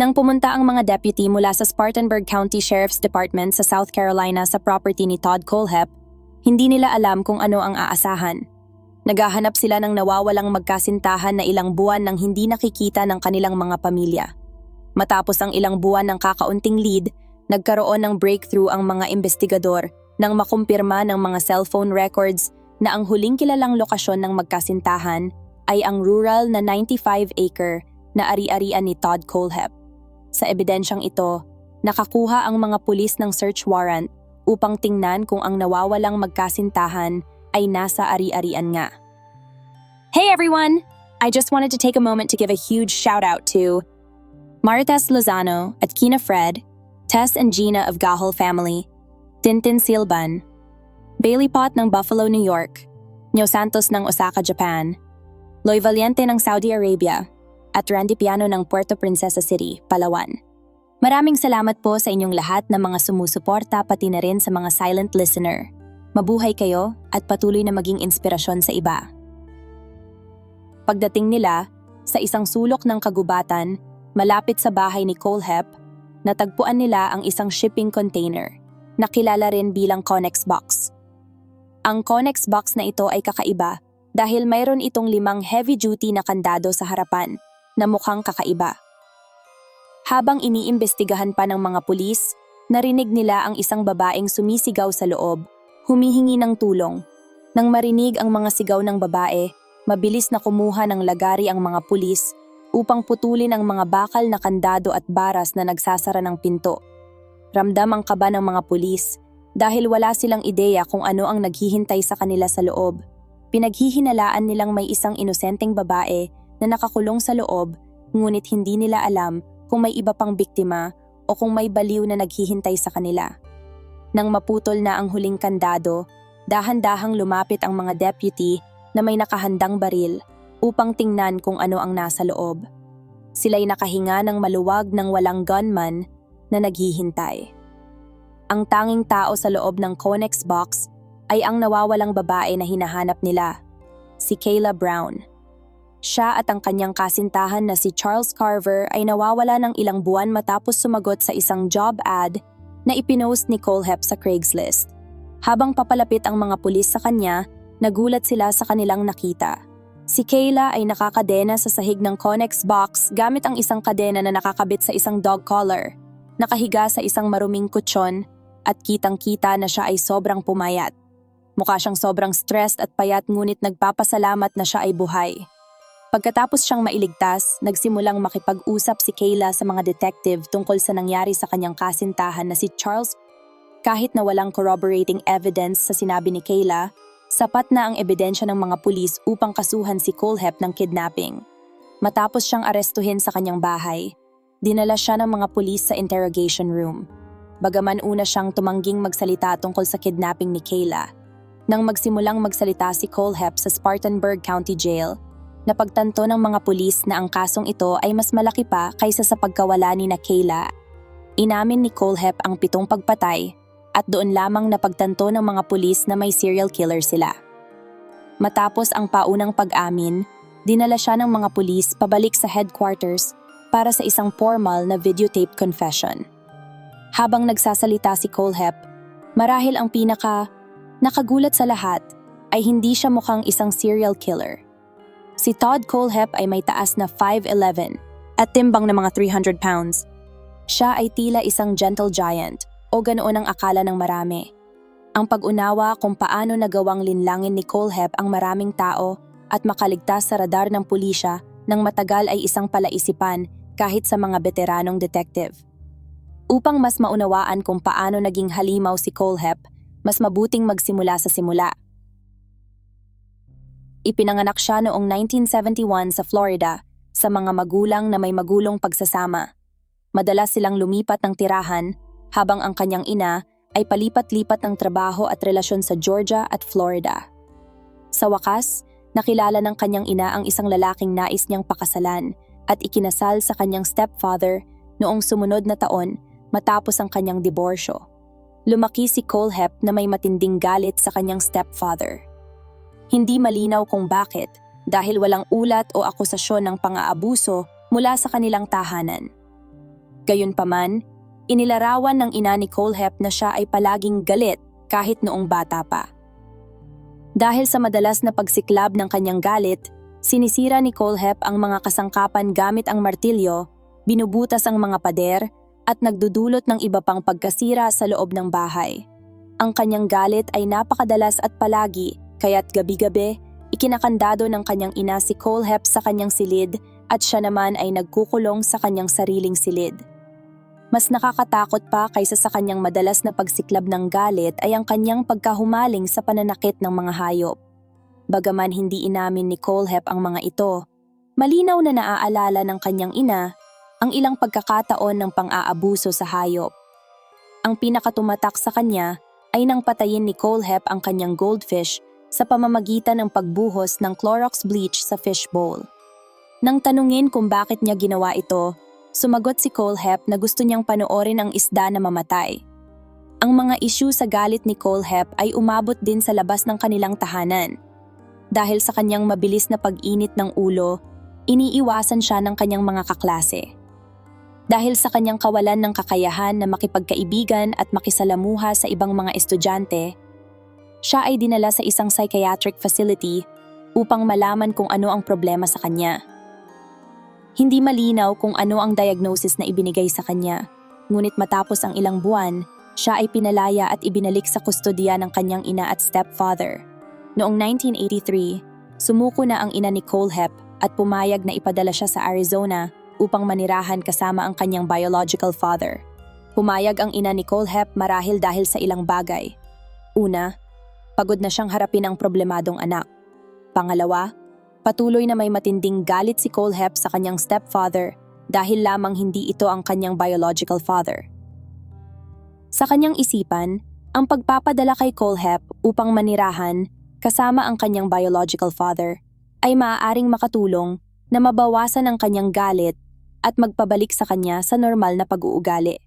Nang pumunta ang mga deputy mula sa Spartanburg County Sheriff's Department sa South Carolina sa property ni Todd Kohlhepp, hindi nila alam kung ano ang aasahan. Naghahanap sila ng nawawalang magkasintahan na ilang buwan nang hindi nakikita ng kanilang mga pamilya. Matapos ang ilang buwan ng kakaunting lead, nagkaroon ng breakthrough ang mga investigador nang makumpirma ng mga cellphone records na ang huling kilalang lokasyon ng magkasintahan ay ang rural na 95-acre na ari-arian ni Todd Kohlhepp. Sa ebidensyang ito, nakakuha ang mga pulis ng search warrant upang tingnan kung ang nawawalang magkasintahan ay nasa ari-arian nga. Hey everyone! I just wanted to take a moment to give a huge shout-out to Marites Lozano at Kina Fred, Tess and Gina of Gahol family, Tintin Silban, Bailey Pot ng Buffalo, New York, Nyo Santos ng Osaka, Japan, Loy Valiente ng Saudi Arabia, at Randy Piano ng Puerto Princesa City, Palawan. Maraming salamat po sa inyong lahat na mga sumusuporta pati na rin sa mga silent listener. Mabuhay kayo at patuloy na maging inspirasyon sa iba. Pagdating nila, sa isang sulok ng kagubatan, malapit sa bahay ni Kohlhepp, natagpuan nila ang isang shipping container na kilala rin bilang Connex Box. Ang Connex Box na ito ay kakaiba dahil mayroon itong 5 heavy-duty na kandado sa harapan na mukhang kakaiba. Habang iniimbestigahan pa ng mga pulis, narinig nila ang isang babaeng sumisigaw sa loob, humihingi ng tulong. Nang marinig ang mga sigaw ng babae, mabilis na kumuha ng lagari ang mga pulis upang putulin ang mga bakal na kandado at baras na nagsasara ng pinto. Ramdam ang kaba ng mga pulis dahil wala silang ideya kung ano ang naghihintay sa kanila sa loob. Pinaghihinalaan nilang may isang inosenteng babae na nakakulong sa loob, ngunit hindi nila alam kung may iba pang biktima o kung may baliw na naghihintay sa kanila. Nang maputol na ang huling kandado, dahan-dahang lumapit ang mga deputy na may nakahandang baril upang tingnan kung ano ang nasa loob. Sila'y nakahinga ng maluwag ng walang gunman na naghihintay. Ang tanging tao sa loob ng Connex Box ay ang nawawalang babae na hinahanap nila, si Kayla Brown. Siya at ang kanyang kasintahan na si Charles Carver ay nawawala ng ilang buwan matapos sumagot sa isang job ad na ipinost ni Kohlhepp sa Craigslist. Habang papalapit ang mga pulis sa kanya, nagulat sila sa kanilang nakita. Si Kayla ay nakakadena sa sahig ng Connex Box gamit ang isang kadena na nakakabit sa isang dog collar. Nakahiga sa isang maruming kutsyon at kitang-kita na siya ay sobrang pumayat. Mukha siyang sobrang stressed at payat ngunit nagpapasalamat na siya ay buhay. Pagkatapos siyang mailigtas, nagsimulang makipag-usap si Kayla sa mga detective tungkol sa nangyari sa kanyang kasintahan na si Charles. Kahit na walang corroborating evidence sa sinabi ni Kayla, sapat na ang ebidensya ng mga pulis upang kasuhan si Kohlhepp ng kidnapping. Matapos siyang arestuhin sa kanyang bahay, dinala siya ng mga pulis sa interrogation room. Bagaman una siyang tumangging magsalita tungkol sa kidnapping ni Kayla, nang magsimulang magsalita si Kohlhepp sa Spartanburg County Jail, napagtanto ng mga pulis na ang kasong ito ay mas malaki pa kaysa sa pagkawala ni Kayla. Inamin ni Kohlhepp ang 7 pagpatay at doon lamang napagtanto ng mga pulis na may serial killer sila. Matapos ang paunang pag-amin, dinala siya ng mga pulis pabalik sa headquarters para sa isang formal na videotape confession. Habang nagsasalita si Kohlhepp, marahil ang nakagulat sa lahat ay hindi siya mukhang isang serial killer. Si Todd Kohlhepp ay may taas na 5'11" at timbang na mga 300 pounds. Siya ay tila isang gentle giant o ganoon ang akala ng marami. Ang pag-unawa kung paano nagawang linlangin ni Kohlhepp ang maraming tao at makaligtas sa radar ng pulisya nang matagal ay isang palaisipan kahit sa mga veteranong detective. Upang mas maunawaan kung paano naging halimaw si Kohlhepp, mas mabuting magsimula sa simula. Ipinanganak siya noong 1971 sa Florida sa mga magulang na may magulong pagsasama. Madalas silang lumipat ng tirahan habang ang kanyang ina ay palipat-lipat ng trabaho at relasyon sa Georgia at Florida. Sa wakas, nakilala ng kanyang ina ang isang lalaking nais niyang pakasalan at ikinasal sa kanyang stepfather noong sumunod na taon matapos ang kanyang diborsyo. Lumaki si Kohlhepp na may matinding galit sa kanyang stepfather. Hindi malinaw kung bakit dahil walang ulat o akusasyon ng pang-aabuso mula sa kanilang tahanan. Gayunpaman, inilarawan ng ina ni Kohlhepp na siya ay palaging galit kahit noong bata pa. Dahil sa madalas na pagsiklab ng kanyang galit, sinisira ni Kohlhepp ang mga kasangkapan gamit ang martilyo, binubutas ang mga pader, at nagdudulot ng iba pang pagkasira sa loob ng bahay. Ang kanyang galit ay napakadalas at palagi, kaya't gabi-gabi, ikinakandado ng kanyang ina si Kohlhepp sa kanyang silid at siya naman ay nagkukulong sa kanyang sariling silid. Mas nakakatakot pa kaysa sa kanyang madalas na pagsiklab ng galit ay ang kanyang pagkahumaling sa pananakit ng mga hayop. Bagaman hindi inamin ni Kohlhepp ang mga ito, malinaw na naaalala ng kanyang ina ang ilang pagkakataon ng pang-aabuso sa hayop. Ang pinakatumatak sa kanya ay nang patayin ni Kohlhepp ang kanyang goldfish sa pamamagitan ng pagbuhos ng Clorox bleach sa fishbowl. Nang tanungin kung bakit niya ginawa ito, sumagot si Kohlhepp na gusto niyang panoorin ang isda na mamatay. Ang mga isyu sa galit ni Kohlhepp ay umabot din sa labas ng kanilang tahanan. Dahil sa kanyang mabilis na pag-init ng ulo, iniiwasan siya ng kanyang mga kaklase. Dahil sa kanyang kawalan ng kakayahan na makipagkaibigan at makisalamuha sa ibang mga estudyante, siya ay dinala sa isang psychiatric facility upang malaman kung ano ang problema sa kanya. Hindi malinaw kung ano ang diagnosis na ibinigay sa kanya, ngunit matapos ang ilang buwan, siya ay pinalaya at ibinalik sa kustodiya ng kanyang ina at stepfather. Noong 1983, sumuko na ang ina ni Kohlhepp at pumayag na ipadala siya sa Arizona upang manirahan kasama ang kanyang biological father. Pumayag ang ina ni Kohlhepp marahil dahil sa ilang bagay. Una, pagod na siyang harapin ang problemadong anak. Pangalawa, patuloy na may matinding galit si Kohlhepp sa kanyang stepfather dahil lamang hindi ito ang kanyang biological father. Sa kanyang isipan, ang pagpapadala kay Kohlhepp upang manirahan kasama ang kanyang biological father ay maaaring makatulong na mabawasan ang kanyang galit at magpabalik sa kanya sa normal na pag-uugali.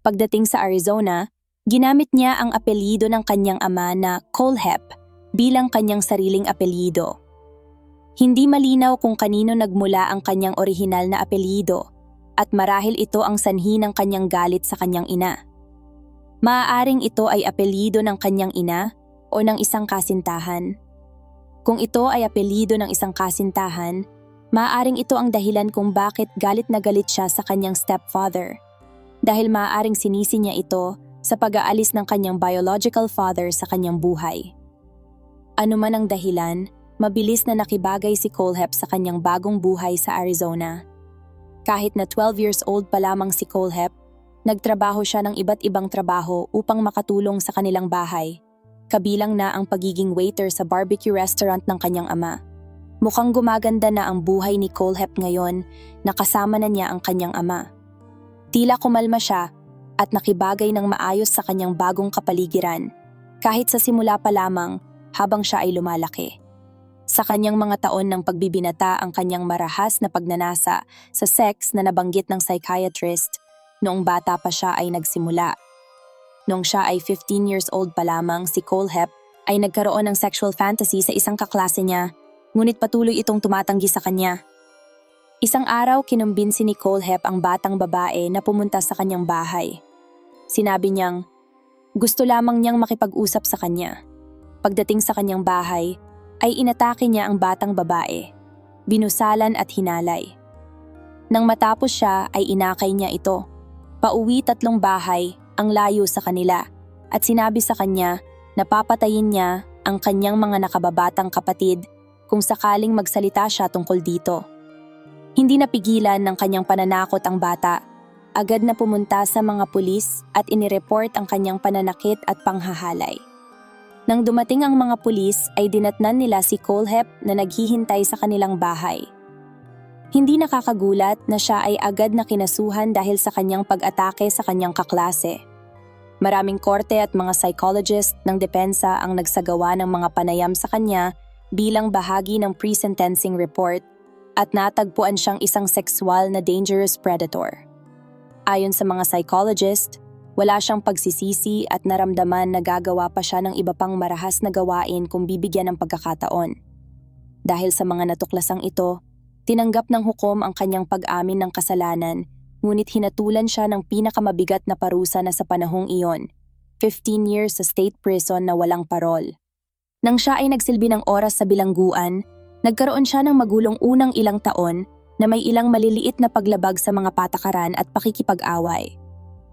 Pagdating sa Arizona, ginamit niya ang apelyido ng kanyang ama na Kohlhepp bilang kanyang sariling apelyido. Hindi malinaw kung kanino nagmula ang kanyang orihinal na apelyido at marahil ito ang sanhi ng kanyang galit sa kanyang ina. Maaaring ito ay apelyido ng kanyang ina o ng isang kasintahan. Kung ito ay apelyido ng isang kasintahan, maaaring ito ang dahilan kung bakit galit na galit siya sa kanyang stepfather, dahil maaaring sinisi niya ito sa pag-aalis ng kanyang biological father sa kanyang buhay. Ano man ang dahilan, mabilis na nakibagay si Kohlhepp sa kanyang bagong buhay sa Arizona. Kahit na 12 years old pa lamang si Kohlhepp, nagtrabaho siya ng iba't ibang trabaho upang makatulong sa kanilang bahay, kabilang na ang pagiging waiter sa barbecue restaurant ng kanyang ama. Mukhang gumaganda na ang buhay ni Kohlhepp ngayon na kasama na niya ang kanyang ama. Tila kumalma siya at nakibagay ng maayos sa kanyang bagong kapaligiran, kahit sa simula pa lamang habang siya ay lumalaki. Sa kanyang mga taon ng pagbibinata ang kanyang marahas na pagnanasa sa sex na nabanggit ng psychiatrist, noong bata pa siya ay nagsimula. Noong siya ay 15 years old pa lamang, si Kohlhepp ay nagkaroon ng sexual fantasy sa isang kaklase niya, ngunit patuloy itong tumatanggi sa kanya. Isang araw kinumbinsi ni Kohlhepp ang batang babae na pumunta sa kanyang bahay. Sinabi niyang gusto lamang niyang makipag-usap sa kanya. Pagdating sa kanyang bahay, ay inatake niya ang batang babae, binusalan at hinalay. Nang matapos siya ay inakay niya ito. Pauwi 3 bahay ang layo sa kanila at sinabi sa kanya na papatayin niya ang kanyang mga nakababatang kapatid kung sakaling magsalita siya tungkol dito. Hindi napigilan ng kanyang pananakot ang bata. Agad na pumunta sa mga pulis at inireport ang kanyang pananakit at panghahalay. Nang dumating ang mga pulis ay dinatnan nila si Kohlhepp na naghihintay sa kanilang bahay. Hindi nakakagulat na siya ay agad na kinasuhan dahil sa kanyang pag-atake sa kanyang kaklase. Maraming korte at mga psychologist ng depensa ang nagsagawa ng mga panayam sa kanya bilang bahagi ng pre-sentencing report at natagpuan siyang isang sexual na dangerous predator. Ayon sa mga psychologist, wala siyang pagsisisi at naramdaman na gagawa pa siya ng iba pang marahas na gawain kung bibigyan ng pagkakataon. Dahil sa mga natuklasang ito, tinanggap ng hukom ang kanyang pag-amin ng kasalanan, ngunit hinatulan siya ng pinakamabigat na parusa na sa panahong iyon, 15 years sa state prison na walang parol. Nang siya ay nagsilbi ng oras sa bilangguan, nagkaroon siya ng magulong unang ilang taon na may ilang maliliit na paglabag sa mga patakaran at pakikipag-away.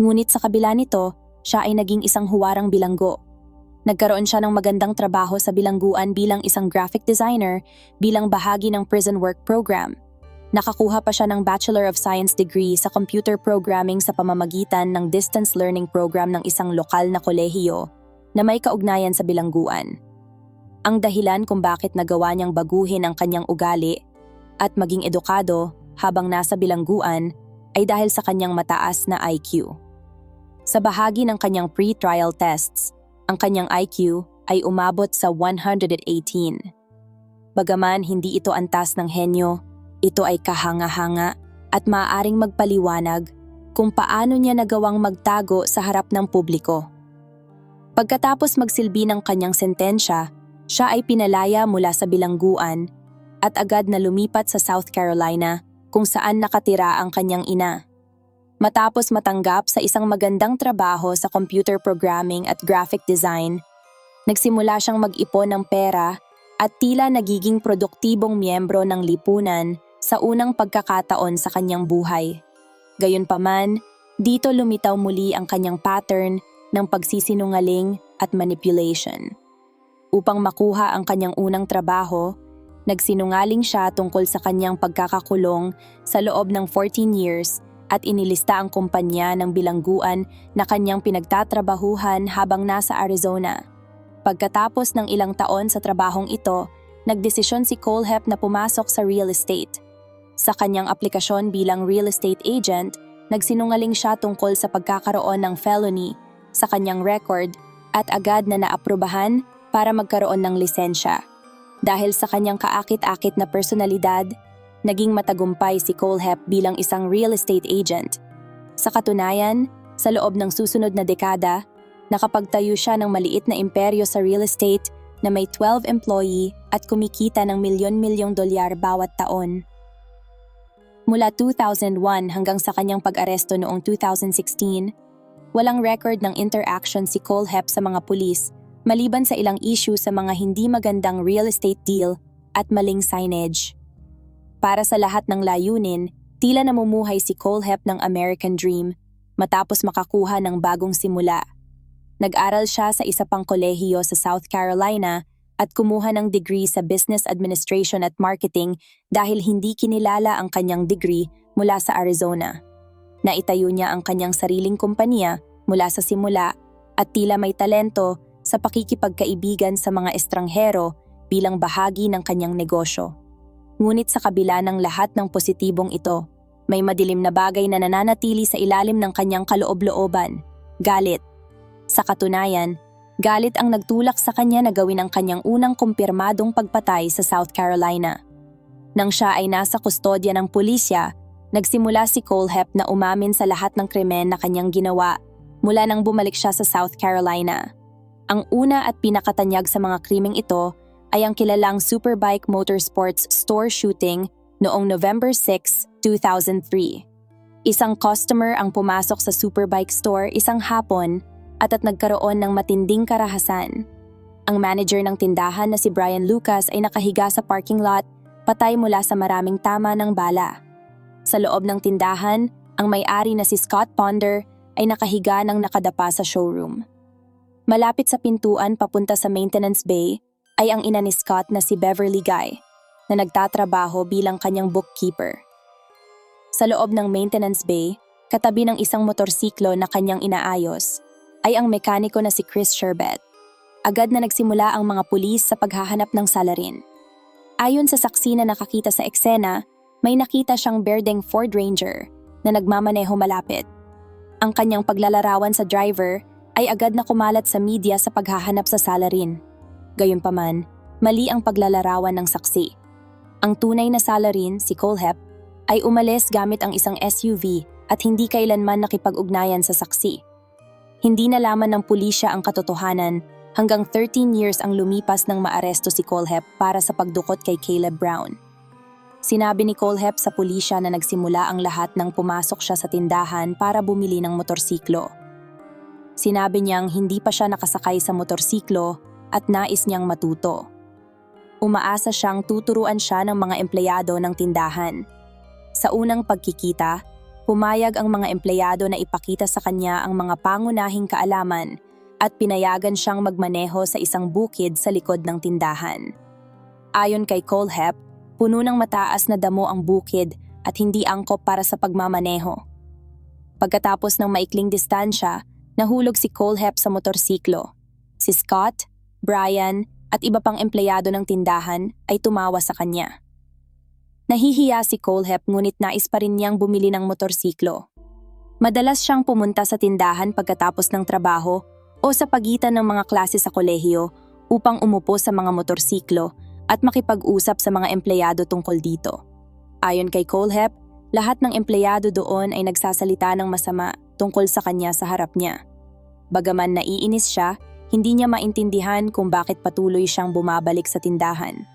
Ngunit sa kabila nito, siya ay naging isang huwarang bilanggo. Nagkaroon siya ng magandang trabaho sa bilangguan bilang isang graphic designer bilang bahagi ng prison work program. Nakakuha pa siya ng Bachelor of Science degree sa computer programming sa pamamagitan ng distance learning program ng isang lokal na kolehiyo na may kaugnayan sa bilangguan. Ang dahilan kung bakit nagawa niyang baguhin ang kanyang ugali at maging edukado habang nasa bilangguan ay dahil sa kanyang mataas na IQ. Sa bahagi ng kanyang pre-trial tests, ang kanyang IQ ay umabot sa 118. Bagaman hindi ito antas ng henyo, ito ay kahanga-hanga at maaaring magpaliwanag kung paano niya nagawang magtago sa harap ng publiko. Pagkatapos magsilbi ng kanyang sentensya, siya ay pinalaya mula sa bilangguan at agad na lumipat sa South Carolina kung saan nakatira ang kanyang ina. Matapos matanggap sa isang magandang trabaho sa computer programming at graphic design, nagsimula siyang mag-ipon ng pera at tila nagiging produktibong miyembro ng lipunan sa unang pagkakataon sa kanyang buhay. Gayunpaman, dito lumitaw muli ang kanyang pattern ng pagsisinungaling at manipulation. Upang makuha ang kanyang unang trabaho, nagsinungaling siya tungkol sa kanyang pagkakakulong sa loob ng 14 years at inilista ang kumpanya ng bilangguan na kanyang pinagtatrabahuhan habang nasa Arizona. Pagkatapos ng ilang taon sa trabahong ito, nagdesisyon si Kohlhepp na pumasok sa real estate. Sa kanyang aplikasyon bilang real estate agent, nagsinungaling siya tungkol sa pagkakaroon ng felony sa kanyang record at agad na naaprubahan para magkaroon ng lisensya. Dahil sa kanyang kaakit-akit na personalidad, naging matagumpay si Kohlhepp bilang isang real estate agent. Sa katunayan, sa loob ng susunod na dekada, nakapagtayo siya ng maliit na imperyo sa real estate na may 12 employee at kumikita ng milyon-milyong dolyar bawat taon. Mula 2001 hanggang sa kanyang pag-aresto noong 2016, walang record ng interaction si Kohlhepp sa mga pulis maliban sa ilang issue sa mga hindi magandang real estate deal at maling signage. Para sa lahat ng layunin, tila namumuhay si Kohlhepp ng American Dream matapos makakuha ng bagong simula. Nag-aral siya sa isa pang kolehiyo sa South Carolina at kumuha ng degree sa Business Administration at Marketing dahil hindi kinilala ang kanyang degree mula sa Arizona. Naitayo niya ang kanyang sariling kumpanya mula sa simula at tila may talento sa pakikipagkaibigan sa mga estranghero bilang bahagi ng kanyang negosyo. Ngunit sa kabila ng lahat ng positibong ito, may madilim na bagay na nananatili sa ilalim ng kanyang kaloob-looban, galit. Sa katunayan, galit ang nagtulak sa kanya na gawin ang kanyang unang kumpirmadong pagpatay sa South Carolina. Nang siya ay nasa kustodya ng pulisya, nagsimula si Kohlhepp na umamin sa lahat ng krimen na kanyang ginawa mula nang bumalik siya sa South Carolina. Ang una at pinakatanyag sa mga krimeng ito ay ang kilalang Superbike Motorsports store shooting noong November 6, 2003. Isang customer ang pumasok sa Superbike store isang hapon at nagkaroon ng matinding karahasan. Ang manager ng tindahan na si Brian Lucas ay nakahiga sa parking lot, patay mula sa maraming tama ng bala. Sa loob ng tindahan, ang may-ari na si Scott Ponder ay nakahiga ng nakadapa sa showroom. Malapit sa pintuan papunta sa maintenance bay ay ang ina ni Scott na si Beverly Guy, na nagtatrabaho bilang kanyang bookkeeper. Sa loob ng maintenance bay, katabi ng isang motorsiklo na kanyang inaayos, ay ang mekaniko na si Chris Sherbet. Agad na nagsimula ang mga pulis sa paghahanap ng salarin. Ayon sa saksi na nakakita sa eksena, may nakita siyang berdeng Ford Ranger na nagmamaneho malapit. Ang kanyang paglalarawan sa driver ay agad na kumalat sa media sa paghahanap sa salarin. Gayunpaman, mali ang paglalarawan ng saksi. Ang tunay na salarin, si Kohlhepp, ay umalis gamit ang isang SUV at hindi kailanman nakipag-ugnayan sa saksi. Hindi nalaman ng pulisya ang katotohanan hanggang 13 years ang lumipas nang maaresto si Kohlhepp para sa pagdukot kay Caleb Brown. Sinabi ni Colehep sa pulisya na nagsimula ang lahat nang pumasok siya sa tindahan para bumili ng motorsiklo. Sinabi niyang hindi pa siya nakasakay sa motorsiklo at nais niyang matuto. Umaasa siyang tuturuan siya ng mga empleyado ng tindahan. Sa unang pagkikita, pumayag ang mga empleyado na ipakita sa kanya ang mga pangunahing kaalaman at pinayagan siyang magmaneho sa isang bukid sa likod ng tindahan. Ayon kay Colehep, puno ng mataas na damo ang bukid at hindi angkop para sa pagmamaneho. Pagkatapos ng maikling distansya, nahulog si Colehep sa motorsiklo. Si Scott, Brian at iba pang empleyado ng tindahan ay tumawa sa kanya. Nahihiya si Colehep ngunit nais pa rin niyang bumili ng motorsiklo. Madalas siyang pumunta sa tindahan pagkatapos ng trabaho o sa pagitan ng mga klase sa kolehiyo upang umupo sa mga motorsiklo at makipag-usap sa mga empleyado tungkol dito. Ayon kay Colehep, lahat ng empleyado doon ay nagsasalita ng masama tungkol sa kanya sa harap niya. Bagaman naiinis siya, hindi niya maintindihan kung bakit patuloy siyang bumabalik sa tindahan.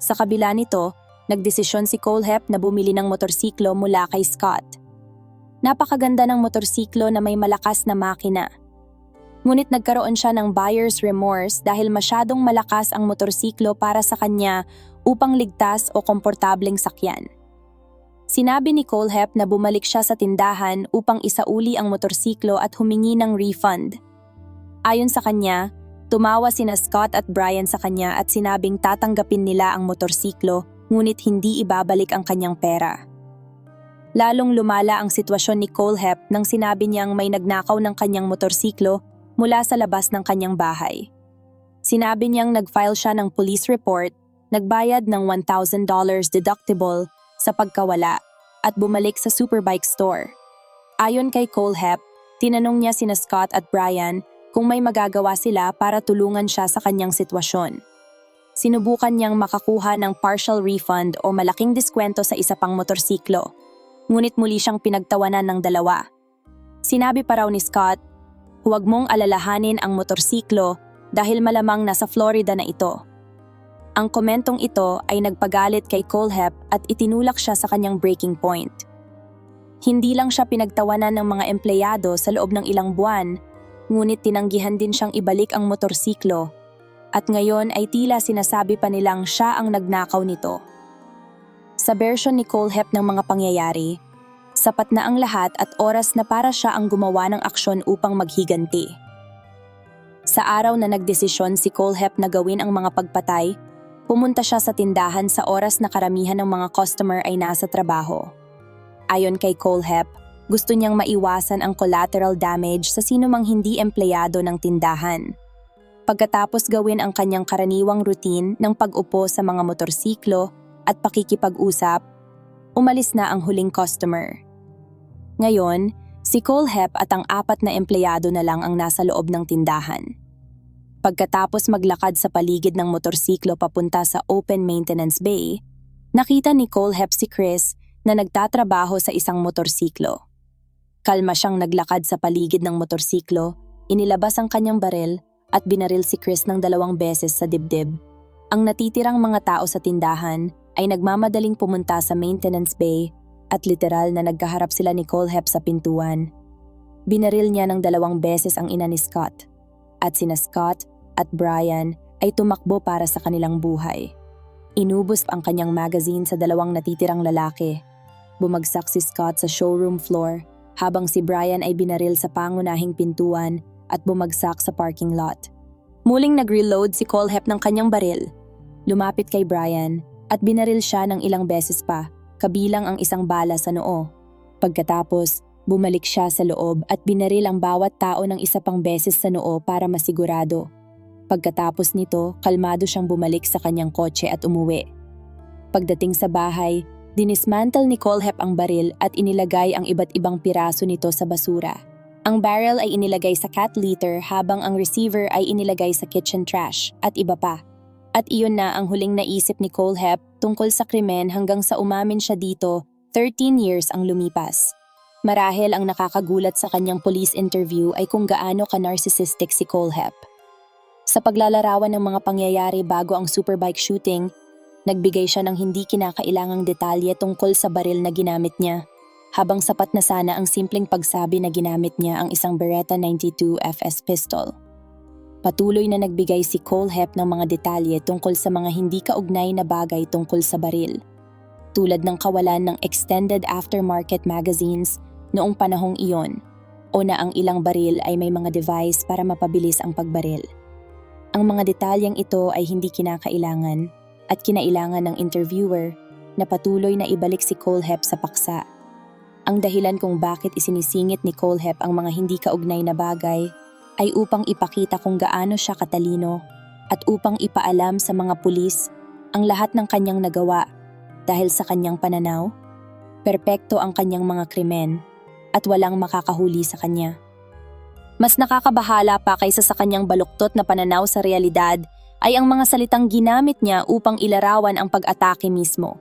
Sa kabila nito, nagdesisyon si Colehep na bumili ng motorsiklo mula kay Scott. Napakaganda ng motorsiklo na may malakas na makina. Ngunit nagkaroon siya ng buyer's remorse dahil masyadong malakas ang motorsiklo para sa kanya upang ligtas o komportableng sakyan. Sinabi ni Colehep na bumalik siya sa tindahan upang isauli ang motorsiklo at humingi ng refund. Ayon sa kanya, tumawa sina Scott at Brian sa kanya at sinabing tatanggapin nila ang motorsiklo ngunit hindi ibabalik ang kanyang pera. Lalong lumala ang sitwasyon ni Colehep nang sinabi niyang may nagnakaw ng kanyang motorsiklo mula sa labas ng kanyang bahay. Sinabi niyang nag-file siya ng police report, nagbayad ng $1,000 deductible sa pagkawala at bumalik sa Superbike store. Ayon kay Colehep, tinanong niya sina Scott at Brian kung may magagawa sila para tulungan siya sa kanyang sitwasyon. Sinubukan niyang makakuha ng partial refund o malaking diskwento sa isa pang motorsiklo, ngunit muli siyang pinagtawanan ng dalawa. Sinabi pa raw ni Scott, "Huwag mong alalahanin ang motorsiklo dahil malamang nasa Florida na ito." Ang komentong ito ay nagpagalit kay Colehep at itinulak siya sa kanyang breaking point. Hindi lang siya pinagtawanan ng mga empleyado sa loob ng ilang buwan, ngunit tinanggihan din siyang ibalik ang motorsiklo at ngayon ay tila sinasabi pa nilang siya ang nagnakaw nito. Sa version ni Colehep ng mga pangyayari, sapat na ang lahat at oras na para siya ang gumawa ng aksyon upang maghiganti. Sa araw na nagdesisyon si Colehep na gawin ang mga pagpatay, pumunta siya sa tindahan sa oras na karamihan ng mga customer ay nasa trabaho. Ayon kay Colehep, gusto niyang maiwasan ang collateral damage sa sinumang hindi empleyado ng tindahan. Pagkatapos gawin ang kanyang karaniwang routine ng pag-upo sa mga motorsiklo at pakikipag-usap, umalis na ang huling customer. Ngayon, si Colehep at ang 4 na empleyado na lang ang nasa loob ng tindahan. Pagkatapos maglakad sa paligid ng motorsiklo papunta sa open maintenance bay, nakita ni Colehep si Chris na nagtatrabaho sa isang motorsiklo. Kalma siyang naglakad sa paligid ng motorsiklo, inilabas ang kanyang baril at binaril si Chris ng 2 beses sa dibdib. Ang natitirang mga tao sa tindahan ay nagmamadaling pumunta sa maintenance bay at literal na nagkaharap sila ni Colehep sa pintuan. Binaril niya ng 2 beses ang ina ni Scott at sina Scott at Brian ay tumakbo para sa kanilang buhay. Inubos ang kanyang magazine sa 2 natitirang lalaki. Bumagsak si Scott sa showroom floor habang si Brian ay binaril sa pangunahing pintuan at bumagsak sa parking lot. Muling nag-reload si Colehep ng kanyang baril. Lumapit kay Brian at binaril siya ng ilang beses pa, kabilang ang 1 bala sa noo. Pagkatapos, bumalik siya sa loob at binaril ang bawat tao ng 1 pang beses sa noo para masigurado. Pagkatapos nito, kalmado siyang bumalik sa kanyang kotse at umuwi. Pagdating sa bahay, dinismantle ni Colehep ang baril at inilagay ang iba't ibang piraso nito sa basura. Ang barrel ay inilagay sa cat litter habang ang receiver ay inilagay sa kitchen trash at iba pa. At iyon na ang huling naisip ni Colehep tungkol sa krimen hanggang sa umamin siya dito, 13 years ang lumipas. Marahil ang nakakagulat sa kanyang police interview ay kung gaano ka-narcissistic si Colehep. Sa paglalarawan ng mga pangyayari bago ang Superbike shooting, Nagbigay siya ng hindi kinakailangang detalye tungkol sa baril na ginamit niya, habang sapat na sana ang simpleng pagsabi na ginamit niya ang isang Beretta 92 FS pistol. Patuloy na nagbigay si Kohlhepp ng mga detalye tungkol sa mga hindi kaugnay na bagay tungkol sa baril, tulad ng kawalan ng extended aftermarket magazines noong panahong iyon, o na ang ilang baril ay may mga device para mapabilis ang pagbaril. Ang mga detalyeng ito ay hindi kinakailangan at kinailangan ng interviewer na patuloy na ibalik si Kohlhepp sa paksa. Ang dahilan kung bakit isinisingit ni Kohlhepp ang mga hindi kaugnay na bagay ay upang ipakita kung gaano siya katalino at upang ipaalam sa mga pulis ang lahat ng kanyang nagawa dahil sa kanyang pananaw, perpekto ang kanyang mga krimen at walang makakahuli sa kanya. Mas nakakabahala pa kaysa sa kanyang baluktot na pananaw sa realidad ay ang mga salitang ginamit niya upang ilarawan ang pag-atake mismo.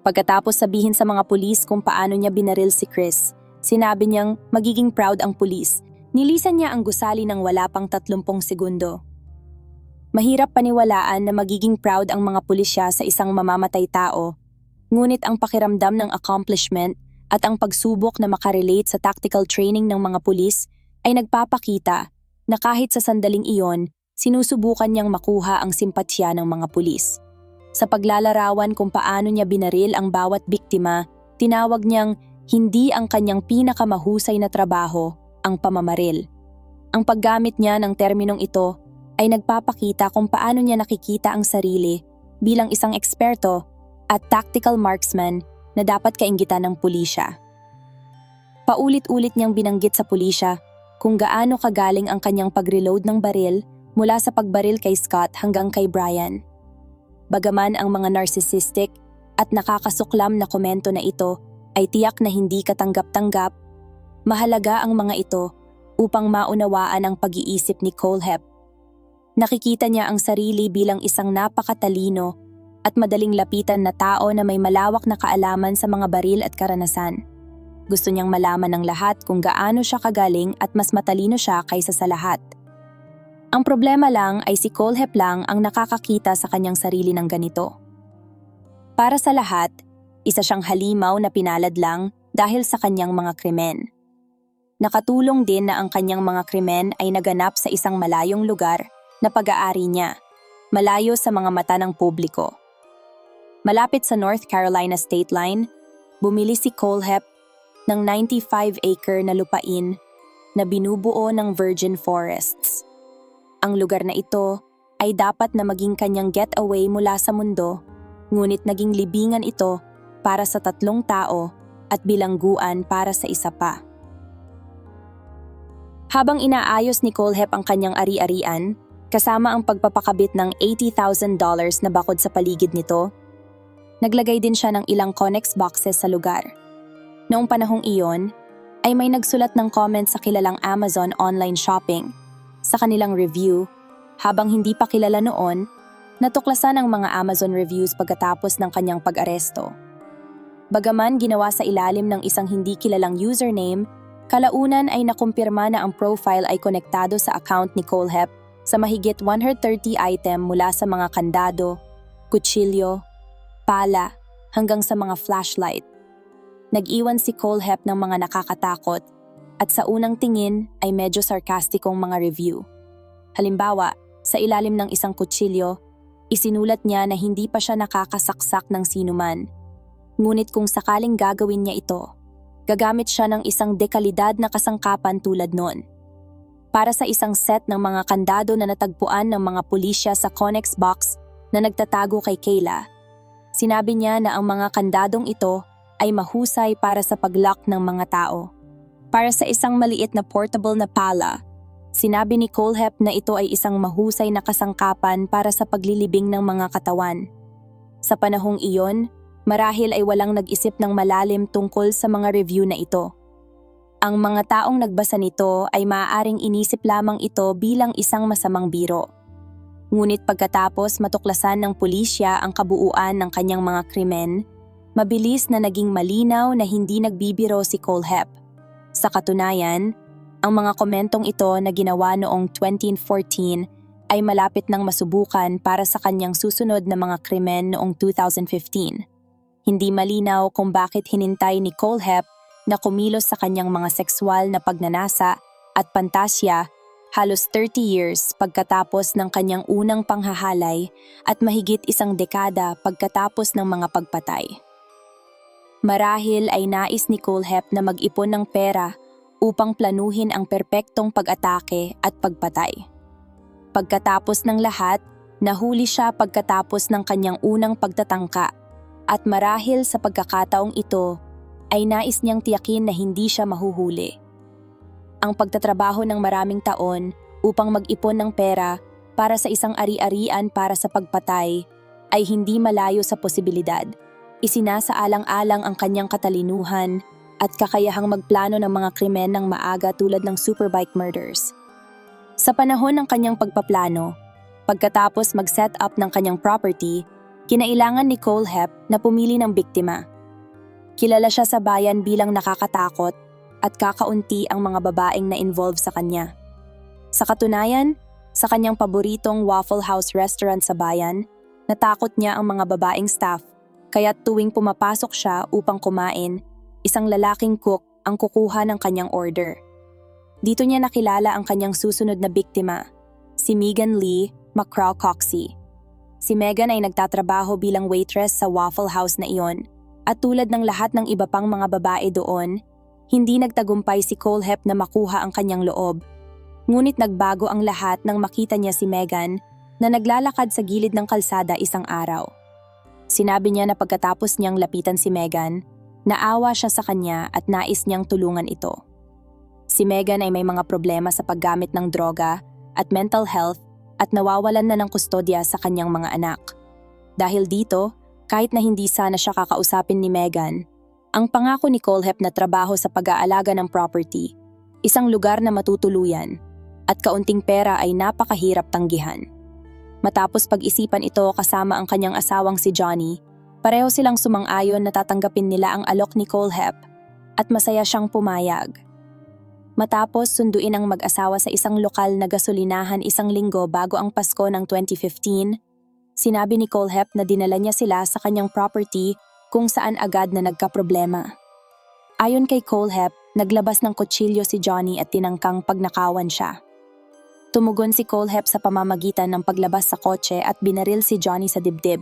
Pagkatapos sabihin sa mga pulis kung paano niya binaril si Chris, sinabi niyang magiging proud ang pulis. Nilisan niya ang gusali ng wala pang 30 segundo. Mahirap paniwalaan na magiging proud ang mga pulisya sa isang mamamatay tao, ngunit ang pakiramdam ng accomplishment at ang pagsubok na makarelate sa tactical training ng mga pulis ay nagpapakita na kahit sa sandaling iyon, sinusubukan niyang makuha ang simpatsya ng mga pulis. Sa paglalarawan kung paano niya binaril ang bawat biktima, tinawag niyang hindi ang kanyang pinakamahusay na trabaho ang pamamaril. Ang paggamit niya ng terminong ito ay nagpapakita kung paano niya nakikita ang sarili bilang isang eksperto at tactical marksman na dapat kainggitan ng pulisya. Paulit-ulit niyang binanggit sa pulisya kung gaano kagaling ang kanyang pag-reload ng baril mula sa pagbaril kay Scott hanggang kay Brian. Bagaman ang mga narcissistic at nakakasuklam na komento na ito ay tiyak na hindi katanggap-tanggap, mahalaga ang mga ito upang maunawaan ang pag-iisip ni Kohlhepp. Nakikita niya ang sarili bilang isang napakatalino at madaling lapitan na tao na may malawak na kaalaman sa mga baril at karanasan. Gusto niyang malaman ng lahat kung gaano siya kagaling at mas matalino siya kaysa sa lahat. Ang problema lang ay si Kohlhepp lang ang nakakakita sa kanyang sarili ng ganito. Para sa lahat, isa siyang halimaw na pinalad lang dahil sa kanyang mga krimen. Nakatulong din na ang kanyang mga krimen ay naganap sa isang malayong lugar na pag-aari niya, malayo sa mga mata ng publiko. Malapit sa North Carolina state line, bumili si Kohlhepp ng 95-acre na lupain na binubuo ng virgin forests. Ang lugar na ito ay dapat na maging kanyang getaway mula sa mundo, ngunit naging libingan ito para sa 3 tao at bilangguan para sa isa pa. Habang inaayos ni Kohlhepp ang kanyang ari-arian, kasama ang pagpapakabit ng $80,000 na bakod sa paligid nito, naglagay din siya ng ilang Connex boxes sa lugar. Noong panahong iyon, ay may nagsulat ng comment sa kilalang Amazon online shopping. Sa kanilang review, habang hindi pa kilala noon, natuklasan ang mga Amazon reviews pagkatapos ng kanyang pag-aresto. Bagaman ginawa sa ilalim ng isang hindi kilalang username, kalaunan ay nakumpirma na ang profile ay konektado sa account ni Kohlhepp sa mahigit 130 item mula sa mga kandado, kutsilyo, pala, hanggang sa mga flashlight. Nag-iwan si Kohlhepp ng mga nakakatakot at sa unang tingin ay medyo sarkastikong mga review. Halimbawa, sa ilalim ng isang kutsilyo, isinulat niya na hindi pa siya nakakasaksak ng sinuman. Ngunit kung sakaling gagawin niya ito, gagamit siya ng isang dekalidad na kasangkapan tulad nun. Para sa isang set ng mga kandado na natagpuan ng mga pulisya sa Connex box na nagtatago kay Kayla, sinabi niya na ang mga kandadong ito ay mahusay para sa pag-lock ng mga tao. Para sa isang maliit na portable na pala, sinabi ni Kohlhepp na ito ay isang mahusay na kasangkapan para sa paglilibing ng mga katawan. Sa panahong iyon, marahil ay walang nag-isip ng malalim tungkol sa mga review na ito. Ang mga taong nagbasa nito ay maaaring inisip lamang ito bilang isang masamang biro. Ngunit pagkatapos matuklasan ng pulisya ang kabuuan ng kanyang mga krimen, mabilis na naging malinaw na hindi nagbibiro si Kohlhepp. Sa katunayan, ang mga komentong ito na ginawa noong 2014 ay malapit nang masubukan para sa kanyang susunod na mga krimen noong 2015. Hindi malinaw kung bakit hinintay ni Kohlhepp na kumilos sa kanyang mga sexual na pagnanasa at pantasya halos 30 years pagkatapos ng kanyang unang panghahalay at mahigit isang dekada pagkatapos ng mga pagpatay. Marahil ay nais ni Kohlhepp na mag-ipon ng pera upang planuhin ang perpektong pag-atake at pagpatay. Pagkatapos ng lahat, nahuli siya pagkatapos ng kanyang unang pagtatangka at marahil sa pagkakataong ito ay nais niyang tiyakin na hindi siya mahuhuli. Ang pagtatrabaho ng maraming taon upang mag-ipon ng pera para sa isang ari-arian para sa pagpatay ay hindi malayo sa posibilidad. Isinasaalang-alang ang kanyang katalinuhan at kakayahang magplano ng mga krimen ng maaga tulad ng Superbike murders. Sa panahon ng kanyang pagpaplano, pagkatapos mag-set up ng kanyang property, kinailangan ni Kohlhepp na pumili ng biktima. Kilala siya sa bayan bilang nakakatakot at kakaunti ang mga babaeng na involved sa kanya. Sa katunayan, sa kanyang paboritong Waffle House restaurant sa bayan, natakot niya ang mga babaeng staff, kaya tuwing pumapasok siya upang kumain, isang lalaking cook ang kukuha ng kanyang order. Dito niya nakilala ang kanyang susunod na biktima, si Megan Lee McCraw-Coxey. Si Megan ay nagtatrabaho bilang waitress sa Waffle House na iyon at tulad ng lahat ng iba pang mga babae doon, hindi nagtagumpay si Kohlhepp na makuha ang kanyang loob. Ngunit nagbago ang lahat nang makita niya si Megan na naglalakad sa gilid ng kalsada isang araw. Sinabi niya na pagkatapos niyang lapitan si Megan, naawa siya sa kanya at nais niyang tulungan ito. Si Megan ay may mga problema sa paggamit ng droga at mental health at nawawalan na ng kustodya sa kanyang mga anak. Dahil dito, kahit na hindi sana siya kakausapin ni Megan, ang pangako ni Kohlhepp na trabaho sa pag-aalaga ng property, isang lugar na matutuluyan, at kaunting pera ay napakahirap tanggihan. Matapos pag-isipan ito kasama ang kanyang asawang si Johnny, pareho silang sumang-ayon na tatanggapin nila ang alok ni Kohlhepp at masaya siyang pumayag. Matapos sunduin ang mag-asawa sa isang lokal na gasolinahan isang linggo bago ang Pasko ng 2015, sinabi ni Kohlhepp na dinala niya sila sa kanyang property kung saan agad na nagkaproblema. Ayon kay Kohlhepp, naglabas ng kutsilyo si Johnny at tinangkang pagnakawan siya. Tumugon si Kohlhepp sa pamamagitan ng paglabas sa kotse at binaril si Johnny sa dibdib.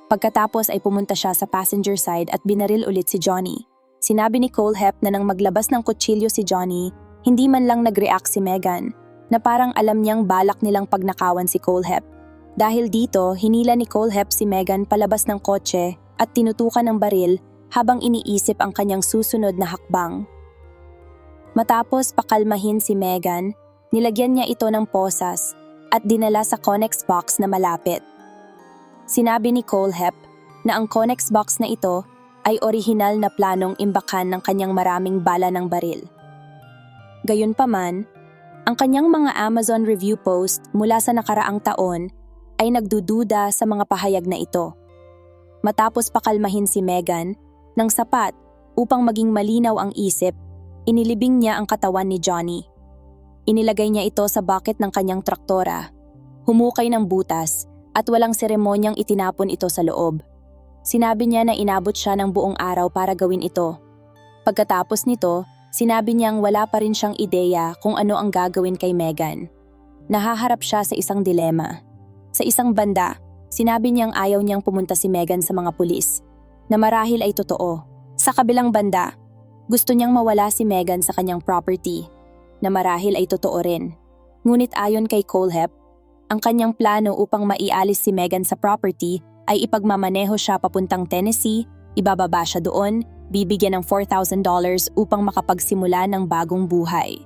Pagkatapos ay pumunta siya sa passenger side at binaril ulit si Johnny. Sinabi ni Kohlhepp na nang maglabas ng kutsilyo si Johnny, hindi man lang nag-react si Megan, na parang alam niyang balak nilang pagnakawan si Kohlhepp. Dahil dito, hinila ni Kohlhepp si Megan palabas ng kotse at tinutukan ng baril habang iniisip ang kanyang susunod na hakbang. Matapos pakalmahin si Megan, nilagyan niya ito ng posas at dinala sa Connex box na malapit. Sinabi ni Kohlhepp na ang Connex box na ito ay orihinal na planong imbakan ng kanyang maraming bala ng baril. Gayunpaman, ang kanyang mga Amazon review post mula sa nakaraang taon ay nagdududa sa mga pahayag na ito. Matapos pakalmahin si Megan, nang sapat upang maging malinaw ang isip, inilibing niya ang katawan ni Johnny. Inilagay niya ito sa bucket ng kanyang traktora, humukay ng butas at walang seremonyang itinapon ito sa loob. Sinabi niya na inabot siya ng buong araw para gawin ito. Pagkatapos nito, sinabi niyang wala pa rin siyang ideya kung ano ang gagawin kay Megan. Nahaharap siya sa isang dilema. Sa isang banda, sinabi niyang ayaw niyang pumunta si Megan sa mga pulis, na marahil ay totoo. Sa kabilang banda, gusto niyang mawala si Megan sa kanyang property, na marahil ay totoo rin. Ngunit ayon kay Kohlhepp, ang kanyang plano upang maialis si Megan sa property ay ipagmamaneho siya papuntang Tennessee, ibababa siya doon, bibigyan ng $4,000 upang makapagsimula ng bagong buhay.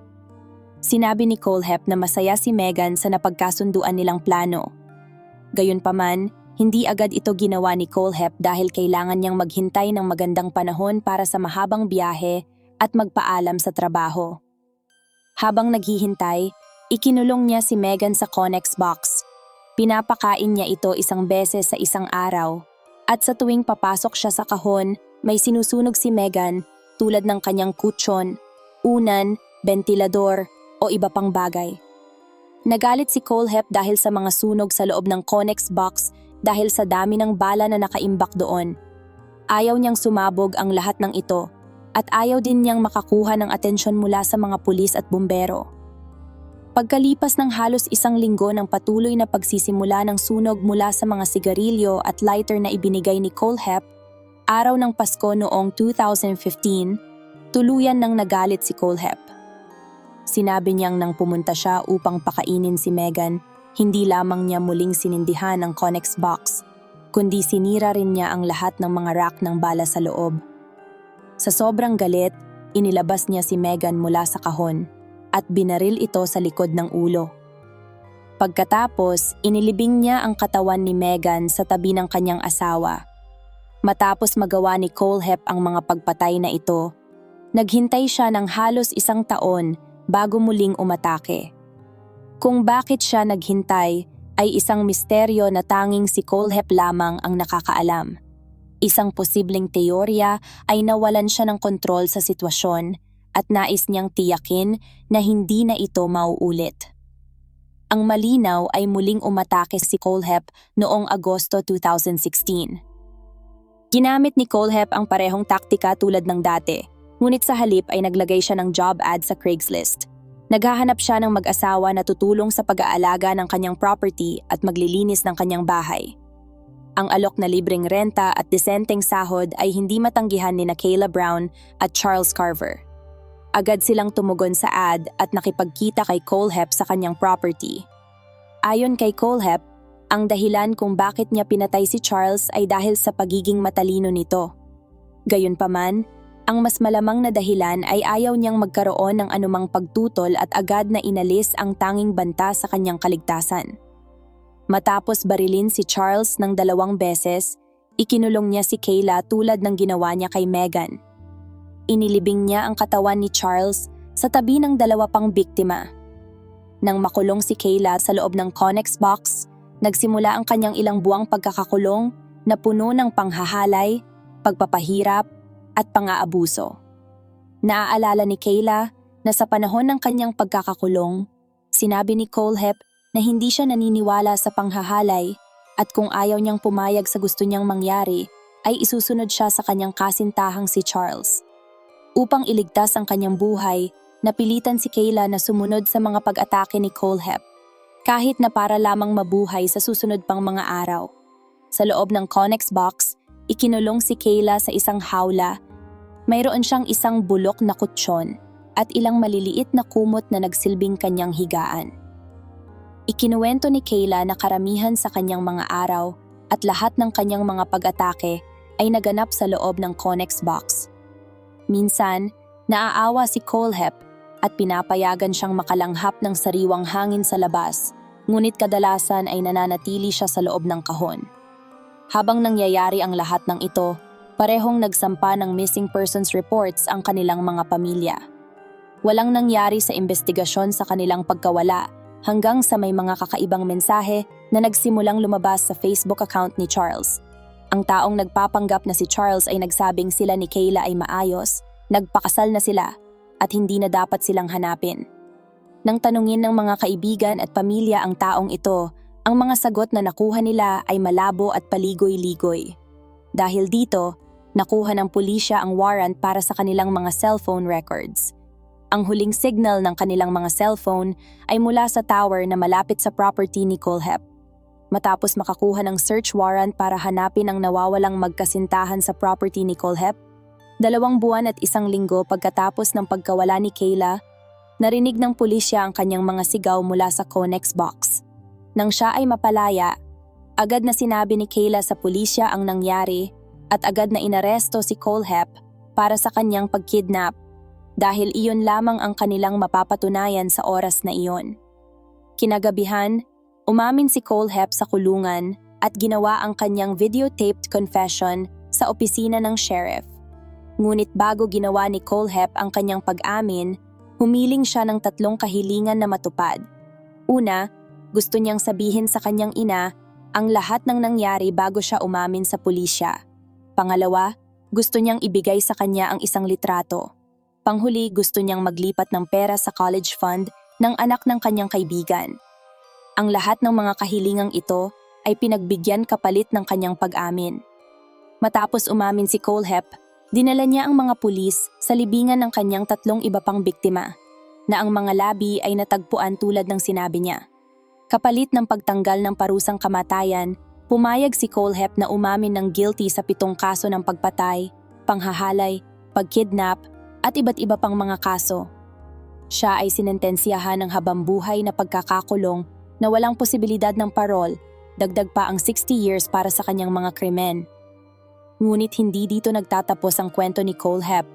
Sinabi ni Kohlhepp na masaya si Megan sa napagkasunduan nilang plano. Gayunpaman, hindi agad ito ginawa ni Kohlhepp dahil kailangan niyang maghintay ng magandang panahon para sa mahabang biyahe at magpaalam sa trabaho. Habang naghihintay, ikinulong niya si Megan sa Connex box. Pinapakain niya ito isang beses sa isang araw at sa tuwing papasok siya sa kahon, may sinusunog si Megan tulad ng kanyang kutsyon, unan, bentilador o iba pang bagay. Nagalit si Colehep dahil sa mga sunog sa loob ng Connex box dahil sa dami ng bala na nakaimbak doon. Ayaw niyang sumabog ang lahat ng ito at ayaw din niyang makakuha ng atensyon mula sa mga pulis at bumbero. Pagkalipas ng halos isang linggo ng patuloy na pagsisimula ng sunog mula sa mga sigarilyo at lighter na ibinigay ni Colehep, araw ng Pasko noong 2015, tuluyan nang nagalit si Colehep. Sinabi niyang nang pumunta siya upang pakainin si Megan, hindi lamang niya muling sinindihan ang Connex box, kundi sinira rin niya ang lahat ng mga rack ng bala sa loob. Sa sobrang galit, inilabas niya si Megan mula sa kahon at binaril ito sa likod ng ulo. Pagkatapos, inilibing niya ang katawan ni Megan sa tabi ng kanyang asawa. Matapos magawa ni Colehep ang mga pagpatay na ito, naghintay siya ng halos isang taon bago muling umatake. Kung bakit siya naghintay ay isang misteryo na tanging si Colehep lamang ang nakakaalam. Isang posibleng teorya ay nawalan siya ng kontrol sa sitwasyon at nais niyang tiyakin na hindi na ito mauulit. Ang malinaw ay muling umatake si Colehep noong Agosto 2016. Ginamit ni Colehep ang parehong taktika tulad ng dati, ngunit sa halip ay naglagay siya ng job ad sa Craigslist. Naghahanap siya ng mag-asawa na tutulong sa pag-aalaga ng kanyang property at maglilinis ng kanyang bahay. Ang alok na libreng renta at disenteng sahod ay hindi matanggihan ni Kayla Brown at Charles Carver. Agad silang tumugon sa ad at nakipagkita kay Colehep sa kanyang property. Ayon kay Colehep, ang dahilan kung bakit niya pinatay si Charles ay dahil sa pagiging matalino nito. Gayunpaman, ang mas malamang na dahilan ay ayaw niyang magkaroon ng anumang pagtutol at agad na inalis ang tanging banta sa kanyang kaligtasan. Matapos barilin si Charles ng 2 beses, ikinulong niya si Kayla tulad ng ginawa niya kay Megan. Inilibing niya ang katawan ni Charles sa tabi ng 2 pang biktima. Nang makulong si Kayla sa loob ng Connex box, nagsimula ang kanyang ilang buwang pagkakakulong na puno ng panghahalay, pagpapahirap, at pang-aabuso. Naaalala ni Kayla na sa panahon ng kanyang pagkakakulong, sinabi ni Colehep na hindi siya naniniwala sa panghahalay at kung ayaw niyang pumayag sa gusto niyang mangyari, ay isusunod siya sa kanyang kasintahang si Charles. Upang iligtas ang kanyang buhay, napilitan si Kayla na sumunod sa mga pag-atake ni Colehep, kahit na para lamang mabuhay sa susunod pang mga araw. Sa loob ng Connex box, ikinulong si Kayla sa isang hawla. Mayroon siyang isang bulok na kutsyon at ilang maliliit na kumot na nagsilbing kanyang higaan. Ikinuwento ni Kayla na karamihan sa kanyang mga araw at lahat ng kanyang mga pag-atake ay naganap sa loob ng Connex box. Minsan, naaawa si Colehep at pinapayagan siyang makalanghap ng sariwang hangin sa labas, ngunit kadalasan ay nananatili siya sa loob ng kahon. Habang nangyayari ang lahat ng ito, parehong nagsampa ng missing persons reports ang kanilang mga pamilya. Walang nangyari sa investigasyon sa kanilang pagkawala hanggang sa may mga kakaibang mensahe na nagsimulang lumabas sa Facebook account ni Charles. Ang taong nagpapanggap na si Charles ay nagsabing sila ni Kayla ay maayos, nagpakasal na sila, at hindi na dapat silang hanapin. Nang tanungin ng mga kaibigan at pamilya ang taong ito, ang mga sagot na nakuha nila ay malabo at paligoy-ligoy. Dahil dito, nakuha ng pulisya ang warrant para sa kanilang mga cellphone records. Ang huling signal ng kanilang mga cellphone ay mula sa tower na malapit sa property ni Colehep. Matapos makakuha ng search warrant para hanapin ang nawawalang magkasintahan sa property ni Colehep, 2 buwan at 1 linggo pagkatapos ng pagkawala ni Kayla, narinig ng pulisya ang kanyang mga sigaw mula sa Connex box. Nang siya ay mapalaya, agad na sinabi ni Kayla sa pulisya ang nangyari at agad na inaresto si Colehep para sa kanyang pagkidnap dahil iyon lamang ang kanilang mapapatunayan sa oras na iyon. Kinagabihan, umamin si Colehep sa kulungan at ginawa ang kanyang videotaped confession sa opisina ng sheriff. Ngunit bago ginawa ni Colehep ang kanyang pag-amin, humiling siya ng 3 kahilingan na matupad. Una, gusto niyang sabihin sa kanyang ina ang lahat ng nangyari bago siya umamin sa pulisya. Pangalawa, gusto niyang ibigay sa kanya ang isang litrato. Panghuli, gusto niyang maglipat ng pera sa college fund ng anak ng kanyang kaibigan. Ang lahat ng mga kahilingang ito ay pinagbigyan kapalit ng kanyang pag-amin. Matapos umamin si Kohlhepp, dinala niya ang mga pulis sa libingan ng kanyang 3 iba pang biktima, na ang mga labi ay natagpuan tulad ng sinabi niya. Kapalit ng pagtanggal ng parusang kamatayan, pumayag si Kohlhepp na umamin ng guilty sa 7 kaso ng pagpatay, panghahalay, pagkidnap, at iba't iba pang mga kaso. Siya ay sinentensyahan ng habambuhay na pagkakakulong na walang posibilidad ng parol, dagdag pa ang 60 years para sa kanyang mga krimen. Ngunit hindi dito nagtatapos ang kwento ni Kohlhepp.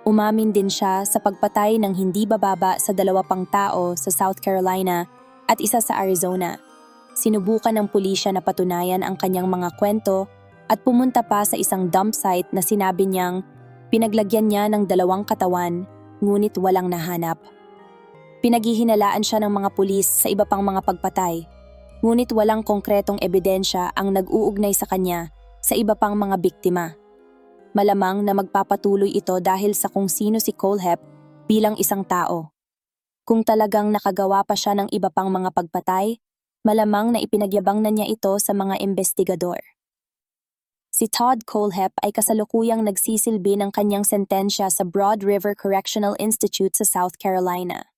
Umamin din siya sa pagpatay ng hindi bababa sa 2 pang tao sa South Carolina at isa sa Arizona. Sinubukan ng pulisya na patunayan ang kanyang mga kwento at pumunta pa sa isang dump site na sinabi niyang pinaglagyan niya ng 2 katawan, ngunit walang nahanap. Pinaghihinalaan siya ng mga pulis sa iba pang mga pagpatay, ngunit walang konkretong ebidensya ang nag-uugnay sa kanya sa iba pang mga biktima. Malamang na magpapatuloy ito dahil sa kung sino si Kohlhepp bilang isang tao. Kung talagang nakagawa pa siya ng iba pang mga pagpatay, malamang na ipinagyabang na niya ito sa mga investigador. Si Todd Kohlhepp ay kasalukuyang nagsisilbi ng kanyang sentensya sa Broad River Correctional Institute sa South Carolina.